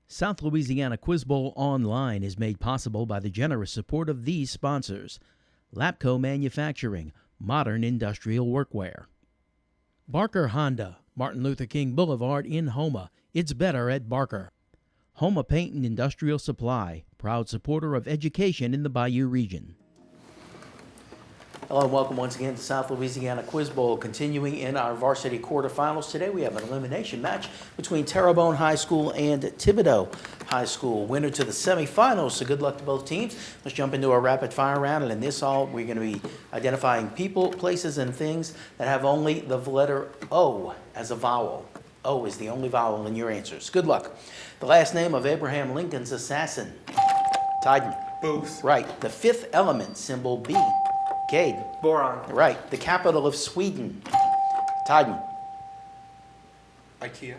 South Louisiana Quiz Bowl Online is made possible by the generous support of these sponsors: Lapco Manufacturing, modern industrial workwear; Barker Honda, Martin Luther King Boulevard in Houma. It's better at Barker. Houma Paint and Industrial Supply, proud supporter of education in the Bayou region. Hello and welcome once again to South Louisiana Quiz Bowl. Continuing in our varsity quarterfinals today, we have an elimination match between Terrebonne High School and Thibodaux High School. Winner to the semifinals, so good luck to both teams. Let's jump into a rapid fire round, and in this all, we're going to be identifying people, places, and things that have only the letter O as a vowel. O is the only vowel in your answers. Good luck. The last name of Abraham Lincoln's assassin. Tyden. Booth. Right. The fifth element, symbol B. Cade. Boron. Right. The capital of Sweden. Tyden. IKEA.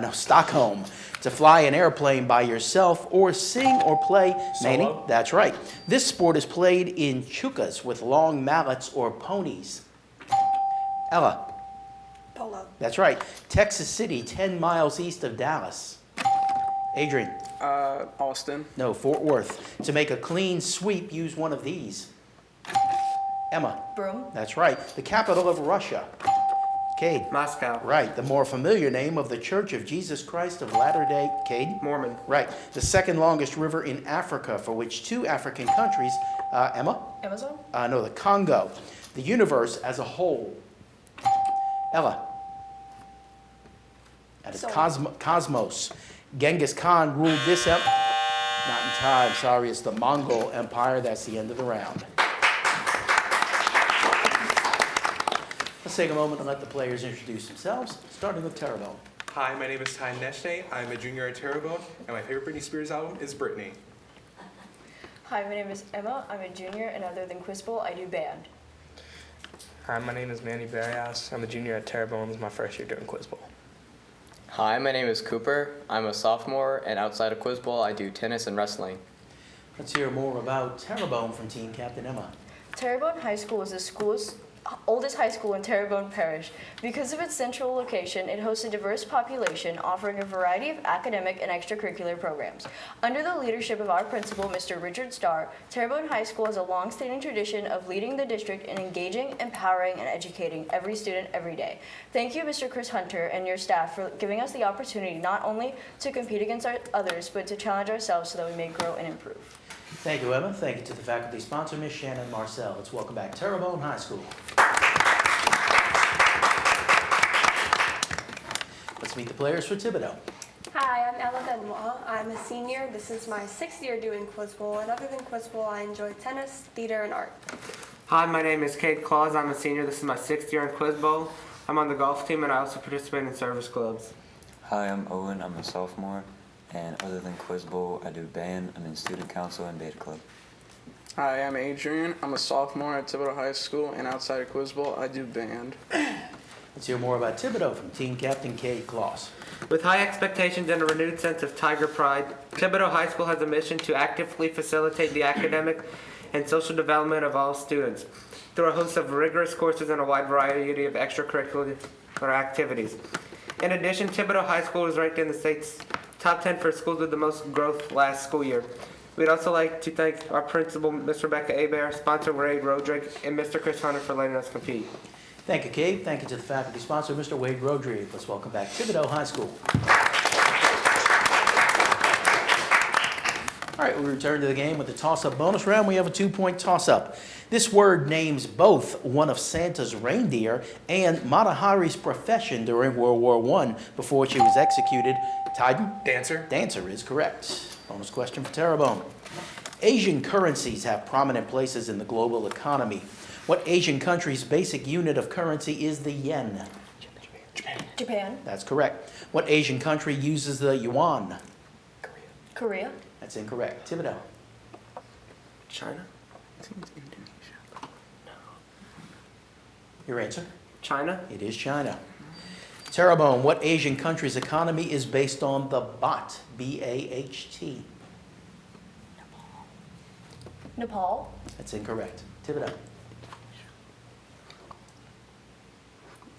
No, Stockholm. To fly an airplane by yourself or sing or play. Manny. Solo. That's right. This sport is played in chukas with long mallets or ponies. Ella. Polo. That's right. Texas City, 10 miles east of Dallas. Adrian. Austin. No, Fort Worth. To make a clean sweep, use one of these. Emma. Broom. That's right. The capital of Russia. Cade. Moscow. Right. The more familiar name of the Church of Jesus Christ of Latter-day Cade. Mormon. Right. The second longest river in Africa, for which two African countries. Emma? Amazon. No, the Congo. The universe as a whole. Ella. That is Cosmos. Genghis Khan ruled this Not in time. Sorry, it's the Mongol Empire. That's the end of the round. Let's take a moment and let the players introduce themselves, starting with Terrebonne. Hi, my name is Ty Neshne. I'm a junior at Terrebonne, and my favorite Britney Spears album is Britney. Hi, my name is Emma. I'm a junior, and other than Quiz Bowl, I do band. Hi, my name is Manny Barrios. I'm a junior at Terrebonne. This is my first year doing Quiz Bowl. Hi, my name is Cooper. I'm a sophomore, and outside of Quiz Bowl, I do tennis and wrestling. Let's hear more about Terrebonne from Team Captain Emma. Terrebonne High School is the school's oldest high school in Terrebonne Parish. Because of its central location, it hosts a diverse population, offering a variety of academic and extracurricular programs. Under the leadership of our principal, Mr. Richard Starr, Terrebonne High School has a long-standing tradition of leading the district in engaging, empowering, and educating every student every day. Thank you, Mr. Chris Hunter, and your staff for giving us the opportunity not only to compete against others, but to challenge ourselves so that we may grow and improve. Thank you, Emma. Thank you to the faculty sponsor, Ms. Shannon Marcel. Let's welcome back Terrebonne High School. Let's meet the players for Thibodaux. Hi, I'm Ella Benoit. I'm a senior. This is my 6th year doing Quiz Bowl, and other than Quiz Bowl, I enjoy tennis, theater, and art. Hi, my name is Cade Claus. I'm a senior. This is my 6th year in Quiz Bowl. I'm on the golf team, and I also participate in service clubs. Hi, I'm Owen. I'm a sophomore, and other than Quiz Bowl, I do band. I'm in student council and beta club. Hi, I'm Adrian. I'm a sophomore at Thibodaux High School, and outside of Quiz Bowl, I do band. Let's hear more about Thibodaux from Team Captain Cade Claus. With high expectations and a renewed sense of Tiger pride, Thibodaux High School has a mission to actively facilitate the academic and social development of all students through a host of rigorous courses and a wide variety of extracurricular activities. In addition, Thibodaux High School is ranked in the state's top 10 for schools with the most growth last school year. We'd also like to thank our principal, Ms. Rebecca Hebert, sponsor Wade Rodrigue, and Mr. Chris Hunter for letting us compete. Thank you, Cade. Thank you to the faculty sponsor, Mr. Wade Rodrigue. Let's welcome back Thibodaux High School. All right, we return to the game with the toss-up bonus round. We have a 2-point toss-up. This word names both one of Santa's reindeer and Mata Hari's profession during World War I before she was executed. Tyden? Dancer. Dancer is correct. Bonus question for Terrebonne. Asian currencies have prominent places in the global economy. What Asian country's basic unit of currency is the yen? Japan. That's correct. What Asian country uses the yuan? Korea. That's incorrect. Thibodaux. China? Your answer? China? It is China. Terrebonne, what Asian country's economy is based on the baht? B-A-H-T. Nepal. That's incorrect. Thibodaux.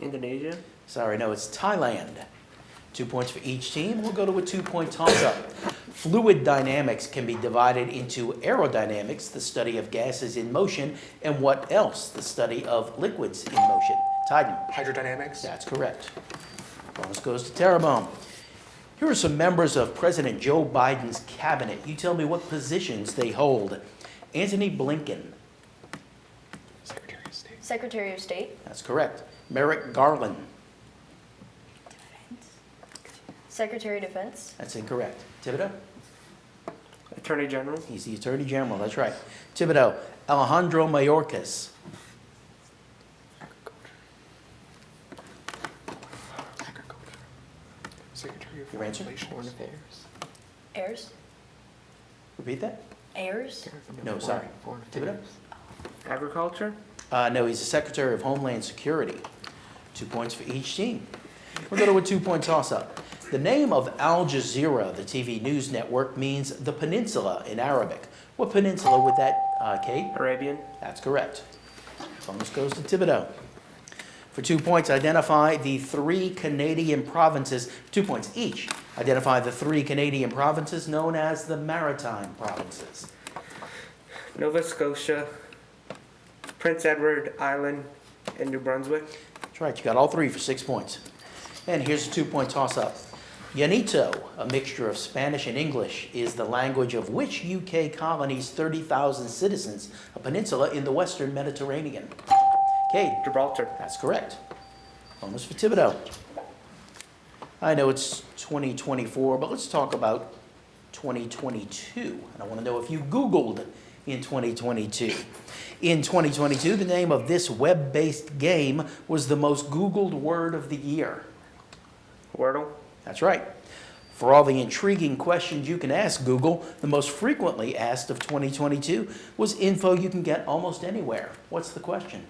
Indonesia? Sorry, no, it's Thailand. 2 points for each team. We'll go to a 2-point toss-up. Fluid dynamics can be divided into aerodynamics, the study of gases in motion, and what else? The study of liquids in motion. Titan. Hydrodynamics. That's correct. Bonus goes to Terrebonne. Here are some members of President Joe Biden's cabinet. You tell me what positions they hold. Antony Blinken. Secretary of State. Secretary of State. That's correct. Merrick Garland. Secretary of Defense. That's incorrect. Thibodaux. Attorney General. He's the Attorney General. That's right. Thibodaux. Alejandro Mayorkas. Secretary of Your answer? Foreign Affairs. Heirs. Repeat that? Heirs. No, sorry. Thibodaux? Agriculture. No, he's the Secretary of Homeland Security. 2 points for each team. We'll go to a 2-point toss-up. The name of Al Jazeera, the TV news network, means the peninsula in Arabic. What peninsula would that, Kate? Arabian. That's correct. Bonus goes to Thibodaux. For 2 points, identify the 3 Canadian provinces. 2 points each. Identify the 3 Canadian provinces known as the Maritime Provinces. Nova Scotia, Prince Edward Island, and New Brunswick. That's right. You got all 3 for 6 points. And here's a 2-point toss-up. Llanito, a mixture of Spanish and English, is the language of which UK colony's 30,000 citizens, a peninsula in the western Mediterranean? Cade. Gibraltar. That's correct. Bonus for Thibodaux. I know it's 2024, but let's talk about 2022. And I want to know if you Googled in 2022. In 2022, the name of this web-based game was the most Googled word of the year. Wordle. That's right. For all the intriguing questions you can ask Google, the most frequently asked of 2022 was info you can get almost anywhere. What's the question?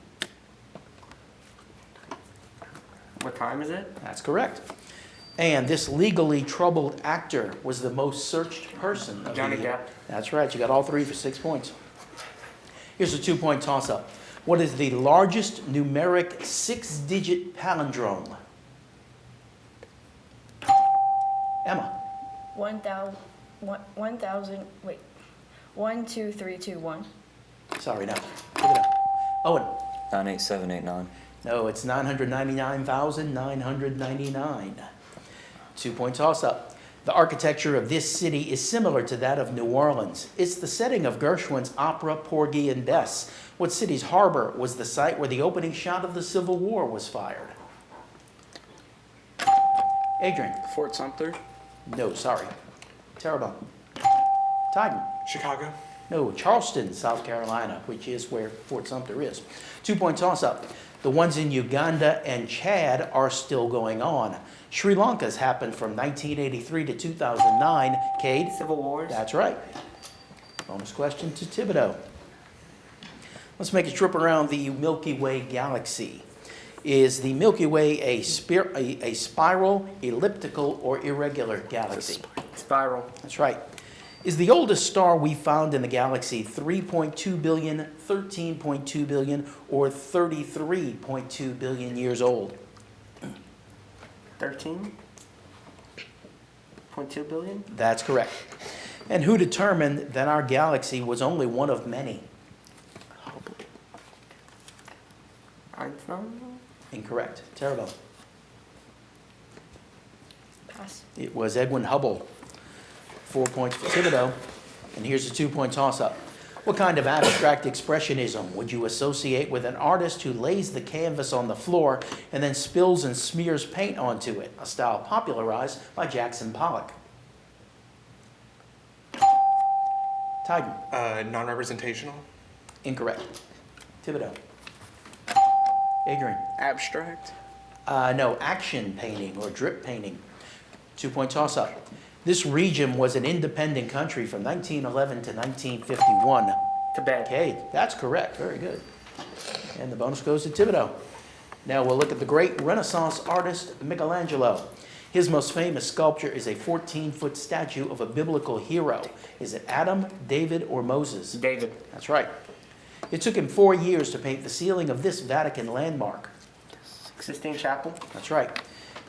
What time is it? That's correct. And this legally troubled actor was the most searched person of Johnny the year. Depp. That's right. You got all 3 for 6 points. Here's a 2-point toss-up. What is the largest numeric 6-digit palindrome? Emma. 1,000. 1, 2, 3, 2, 1. Sorry, no. Give it up. Owen. 98789. No, it's 999,999. 2-point toss-up. The architecture of this city is similar to that of New Orleans. It's the setting of Gershwin's opera Porgy and Bess. What city's harbor was the site where the opening shot of the Civil War was fired? Adrian. Fort Sumter. No, sorry. Terrebonne. Titan. Chicago. No, Charleston, South Carolina, which is where Fort Sumter is. 2-point toss-up. The ones in Uganda and Chad are still going on. Sri Lanka's happened from 1983 to 2009. Cade? Civil Wars. That's right. Bonus question to Thibodaux. Let's make a trip around the Milky Way galaxy. Is the Milky Way a spiral, elliptical, or irregular galaxy? Spiral. That's right. Is the oldest star we found in the galaxy 3.2 billion, 13.2 billion, or 33.2 billion years old? 13.2 billion? That's correct. And who determined that our galaxy was only one of many? Einstein? Incorrect. Terrebonne. Pass. It was Edwin Hubble. 4 points for Thibodaux. And here's a 2-point toss-up. What kind of abstract expressionism would you associate with an artist who lays the canvas on the floor and then spills and smears paint onto it, a style popularized by Jackson Pollock? Titan. Non-representational. Incorrect. Thibodaux. Adrian. Abstract. No, action painting or drip painting. 2-point toss-up. This region was an independent country from 1911 to 1951. Tibet. Okay, that's correct. Very good. And the bonus goes to Thibodaux. Now we'll look at the great Renaissance artist Michelangelo. His most famous sculpture is a 14-foot statue of a biblical hero. Is it Adam, David, or Moses? David. That's right. It took him 4 years to paint the ceiling of this Vatican landmark. Sistine Chapel. That's right.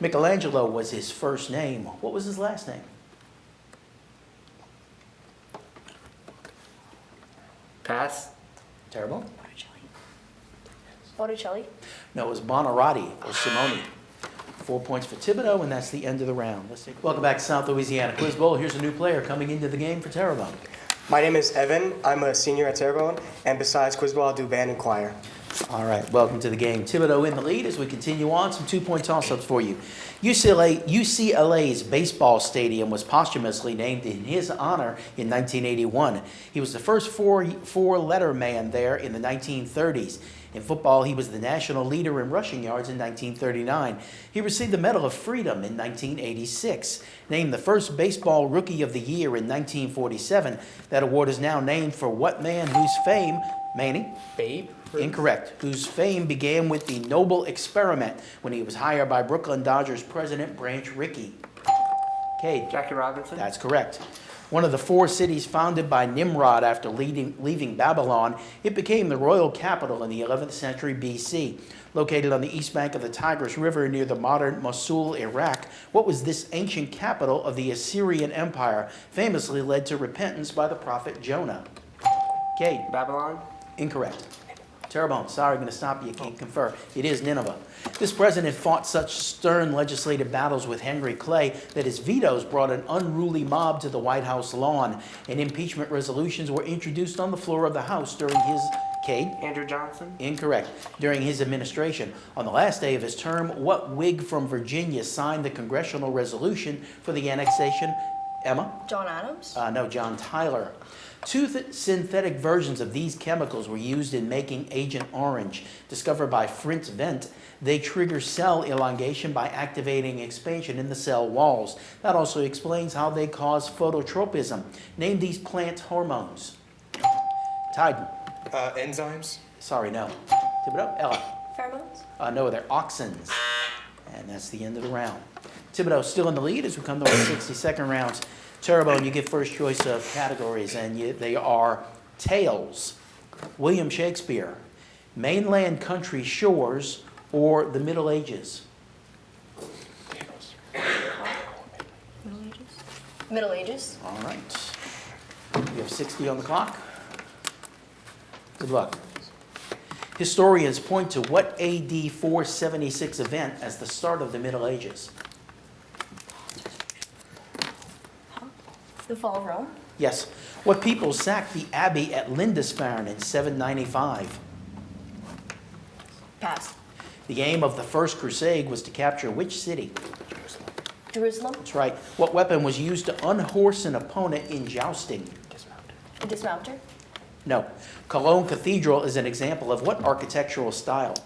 Michelangelo was his first name. What was his last name? Pass. Terrible. Botticelli. No, it was Buonarroti or Simone. 4 points for Thibodaux, and that's the end of the round. Welcome back to South Louisiana Quiz Bowl. Here's a new player coming into the game for Terrebonne. My name is Evan. I'm a senior at Terrebonne, and besides Quiz Bowl, I'll do band and choir. All right, welcome to the game. Thibodaux in the lead as we continue on. Some 2-point toss-ups for you. UCLA's baseball stadium was posthumously named in his honor in 1981. He was the first four-letter man there in the 1930s. In football, he was the national leader in rushing yards in 1939. He received the Medal of Freedom in 1986. Named the first Baseball Rookie of the Year in 1947. That award is now named for what man whose fame, Manny? Babe? Incorrect. Whose fame began with the Noble Experiment when he was hired by Brooklyn Dodgers president Branch Rickey. Cade. Jackie Robinson. That's correct. One of the 4 cities founded by Nimrod after leaving Babylon, it became the royal capital in the 11th century BC. Located on the east bank of the Tigris River near the modern Mosul, Iraq, what was this ancient capital of the Assyrian Empire, famously led to repentance by the prophet Jonah? Cade. Babylon. Incorrect. Terrebonne, sorry, I'm going to stop you. You can't confer. It is Nineveh. This president fought such stern legislative battles with Henry Clay that his vetoes brought an unruly mob to the White House lawn, and impeachment resolutions were introduced on the floor of the House during his... Cade? Andrew Johnson. Incorrect. During his administration. On the last day of his term, what Whig from Virginia signed the congressional resolution for the annexation? Emma? John Adams. No, John Tyler. 2 synthetic versions of these chemicals were used in making Agent Orange. Discovered by Fritz Wendt, they trigger cell elongation by activating expansion in the cell walls. That also explains how they cause phototropism. Name these plant hormones. Tyden. Enzymes. Sorry, no. Thibodaux. Ella. Pheromones? No, they're auxins. And that's the end of the round. Thibodaux still in the lead as we come to our 60-second rounds. Terrebonne, you get first choice of categories, and they are tales, William Shakespeare, mainland country shores, or the Middle Ages. Middle Ages. All right. You have 60 on the clock. Good luck. Historians point to what AD 476 event as the start of the Middle Ages? The fall of Rome. Yes. What people sacked the abbey at Lindisfarne in 795? Pass. The aim of the First Crusade was to capture which city? Jerusalem. That's right. What weapon was used to unhorse an opponent in jousting? A dismounter. No. Cologne Cathedral is an example of what architectural style?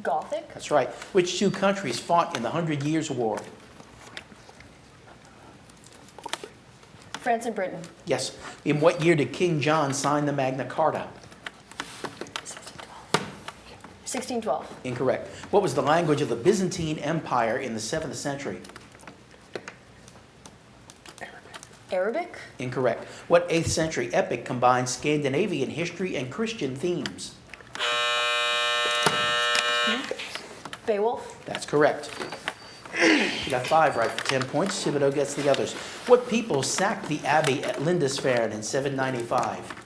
Gothic. That's right. Which 2 countries fought in the 100 Years' War? France and Britain. Yes. In what year did King John sign the Magna Carta? 1612. Incorrect. What was the language of the Byzantine Empire in the 7th century? Arabic. Incorrect. What 8th century epic combines Scandinavian history and Christian themes? Beowulf. That's correct. You got 5 right for 10 points. Thibodaux gets the others. What people sacked the abbey at Lindisfarne in 795?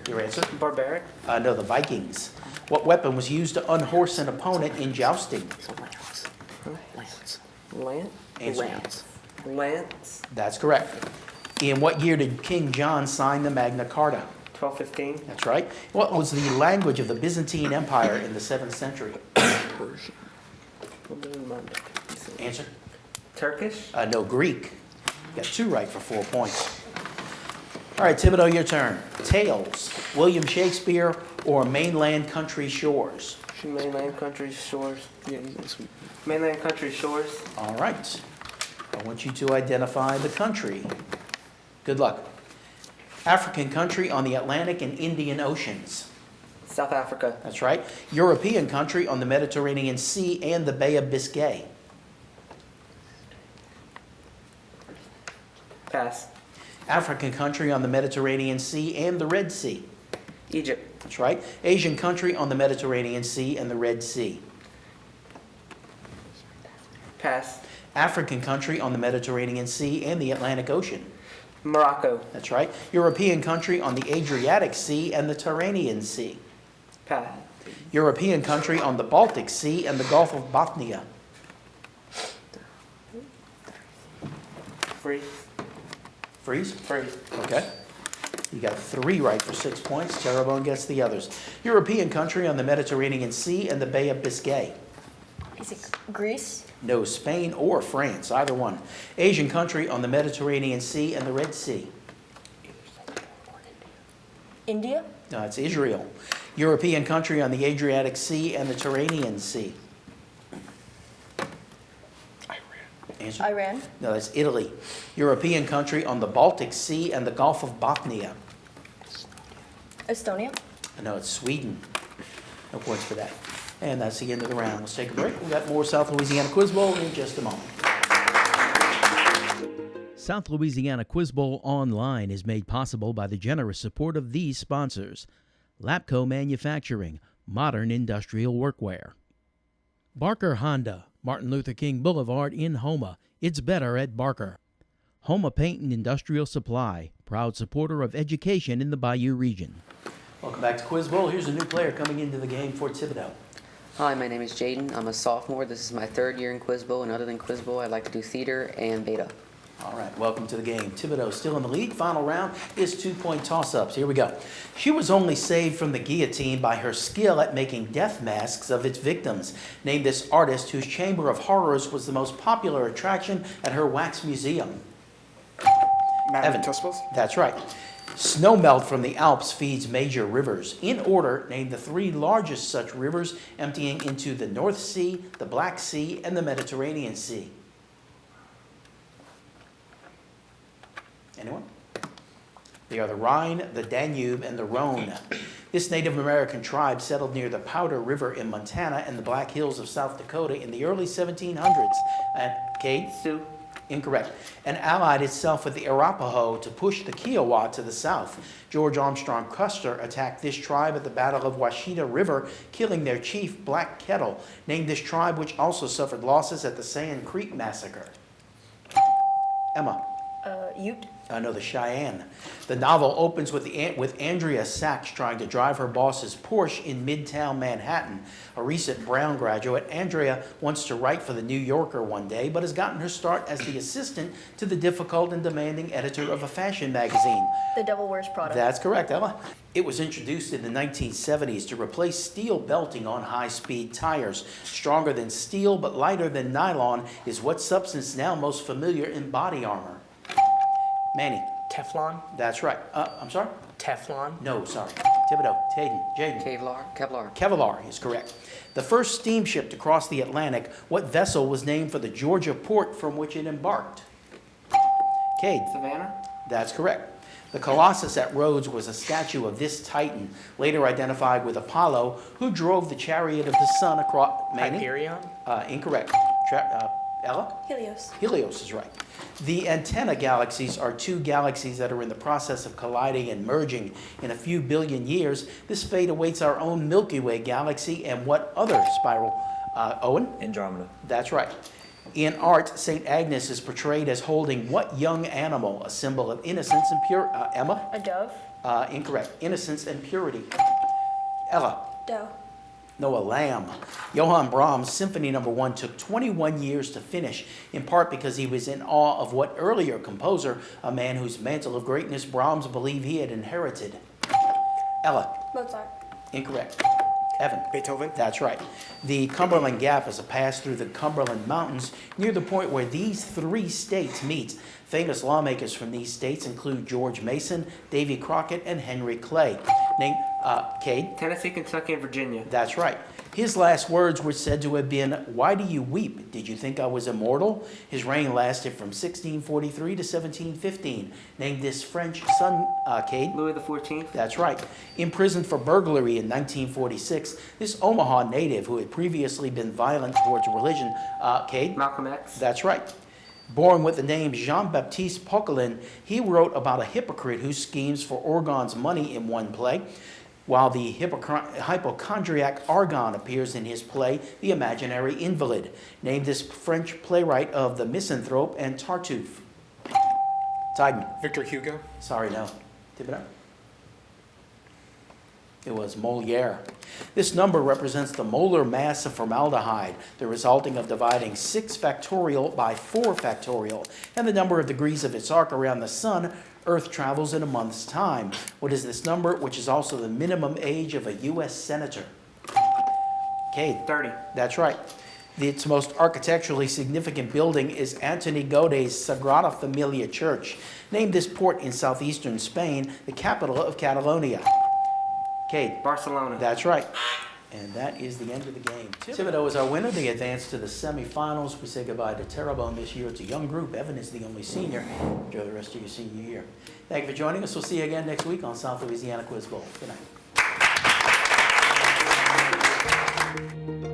Your answer? Barbaric. No, the Vikings. What weapon was used to unhorse an opponent in jousting? Lance. Answer. Lance. That's correct. In what year did King John sign the Magna Carta? 1215. That's right. What was the language of the Byzantine Empire in the 7th century? Answer? Turkish. No, Greek. You got 2 right for 4 points. All right, Thibodaux, your turn. Tales, William Shakespeare, or mainland country shores? Mainland country shores. Yeah, mainland country shores. All right. I want you to identify the country. Good luck. African country on the Atlantic and Indian Oceans. South Africa. That's right. European country on the Mediterranean Sea and the Bay of Biscay. Pass. African country on the Mediterranean Sea and the Red Sea. Egypt. That's right. Asian country on the Mediterranean Sea and the Red Sea. Pass. African country on the Mediterranean Sea and the Atlantic Ocean. Morocco. That's right. European country on the Adriatic Sea and the Tyrrhenian Sea. Pass. European country on the Baltic Sea and the Gulf of Bothnia. Freeze. Freeze? Freeze. Okay. You got 3 right for 6 points. Terrebonne gets the others. European country on the Mediterranean Sea and the Bay of Biscay. Is it Greece? No, Spain or France, either one. Asian country on the Mediterranean Sea and the Red Sea. India? No, it's Israel. European country on the Adriatic Sea and the Tyrrhenian Sea. Answer? Iran? No, that's Italy. European country on the Baltic Sea and the Gulf of Bothnia. Estonia? No, it's Sweden. No points for that. And that's the end of the round. Let's take a break. We've got more South Louisiana Quiz Bowl in just a moment. South Louisiana Quiz Bowl Online is made possible by the generous support of these sponsors: Lapco Manufacturing, modern industrial workwear; Barker Honda, Martin Luther King Boulevard in Houma. It's better at Barker. Houma Paint and Industrial Supply, proud supporter of education in the Bayou region. Welcome back to Quiz Bowl. Here's a new player coming into the game for Thibodaux. Hi, my name is Jaden. I'm a sophomore. This is my 3rd year in Quiz Bowl, and other than Quiz Bowl, I like to do theater and beta. All right, welcome to the game. Thibodaux still in the lead. Final round is 2-point toss-ups. Here we go. She was only saved from the guillotine by her skill at making death masks of its victims. Name this artist whose Chamber of Horrors was the most popular attraction at her wax museum. Madame Evan. Tussauds? That's right. Snowmelt from the Alps feeds major rivers. In order, name the 3 largest such rivers emptying into the North Sea, the Black Sea, and the Mediterranean Sea. Anyone? They are the Rhine, the Danube, and the Rhone. This Native American tribe settled near the Powder River in Montana and the Black Hills of South Dakota in the early 1700s. Cade? Sioux. Incorrect. And allied itself with the Arapaho to push the Kiowa to the south. George Armstrong Custer attacked this tribe at the Battle of Washita River, killing their chief, Black Kettle. Named this tribe, which also suffered losses at the Sand Creek Massacre. Emma. Ute? No, the Cheyenne. The novel opens with Andrea Sachs trying to drive her boss's Porsche in Midtown Manhattan. A recent Brown graduate, Andrea wants to write for the New Yorker one day, but has gotten her start as the assistant to the difficult and demanding editor of a fashion magazine. The Devil Wears Prada. That's correct, Ella. It was introduced in the 1970s to replace steel belting on high-speed tires. Stronger than steel but lighter than nylon is what substance now most familiar in body armor. Manny. Teflon? That's right. I'm sorry? Teflon? No, sorry. Thibodaux. Jaden. Kevlar. Kevlar is correct. The first steamship to cross the Atlantic, what vessel was named for the Georgia port from which it embarked? Cade. Savannah? That's correct. The Colossus at Rhodes was a statue of this Titan, later identified with Apollo, who drove the chariot of the sun across... Manny? Hyperion? Incorrect. Ella? Helios. Helios is right. The antenna galaxies are 2 galaxies that are in the process of colliding and merging. In a few billion years, this fate awaits our own Milky Way galaxy and what other spiral? Owen? Andromeda. That's right. In art, St. Agnes is portrayed as holding what young animal? A symbol of innocence and purity. Emma? A dove? Incorrect. Innocence and purity. Ella? Doe. No, a lamb. Johann Brahms' Symphony No. 1 took 21 years to finish, in part because he was in awe of what earlier composer, a man whose mantle of greatness Brahms believed he had inherited. Ella? Mozart. Incorrect. Evan? Beethoven. That's right. The Cumberland Gap is a pass through the Cumberland Mountains near the point where these 3 states meet. Famous lawmakers from these states include George Mason, Davy Crockett, and Henry Clay. Name, Cade? Tennessee, Kentucky, and Virginia. That's right. His last words were said to have been, "Why do you weep? Did you think I was immortal?" His reign lasted from 1643 to 1715. Name this French son, Cade? Louis XIV. That's right. Imprisoned for burglary in 1946, this Omaha native who had previously been violent towards religion, Cade? Malcolm X. That's right. Born with the name Jean-Baptiste Poquelin, he wrote about a hypocrite who schemes for Orgon's money in one play. while the hypochondriac Argon appears in his play The Imaginary Invalid. Name this French playwright of The Misanthrope and Tartuffe. Tideman. Victor Hugo. Sorry, no. Thibodaux. It was Moliere. This number represents the molar mass of formaldehyde, the resulting of dividing 6 factorial by 4 factorial, and the number of degrees of its arc around the sun Earth travels in a month's time. What is this number, which is also the minimum age of a U.S. senator? Okay. 30. That's right. Its most architecturally significant building is Antoni Gaudi's Sagrada Familia Church. Name this port in southeastern Spain, the capital of Catalonia. Okay. Barcelona. That's right. And that is the end of the game. Thibodaux is our winner. They advance to the semifinals. We say goodbye to Terrebonne this year. It's a young group. Evan is the only senior. Enjoy the rest of your senior year. Thank you for joining us. We'll see you again next week on South Louisiana Quiz Bowl. Good night.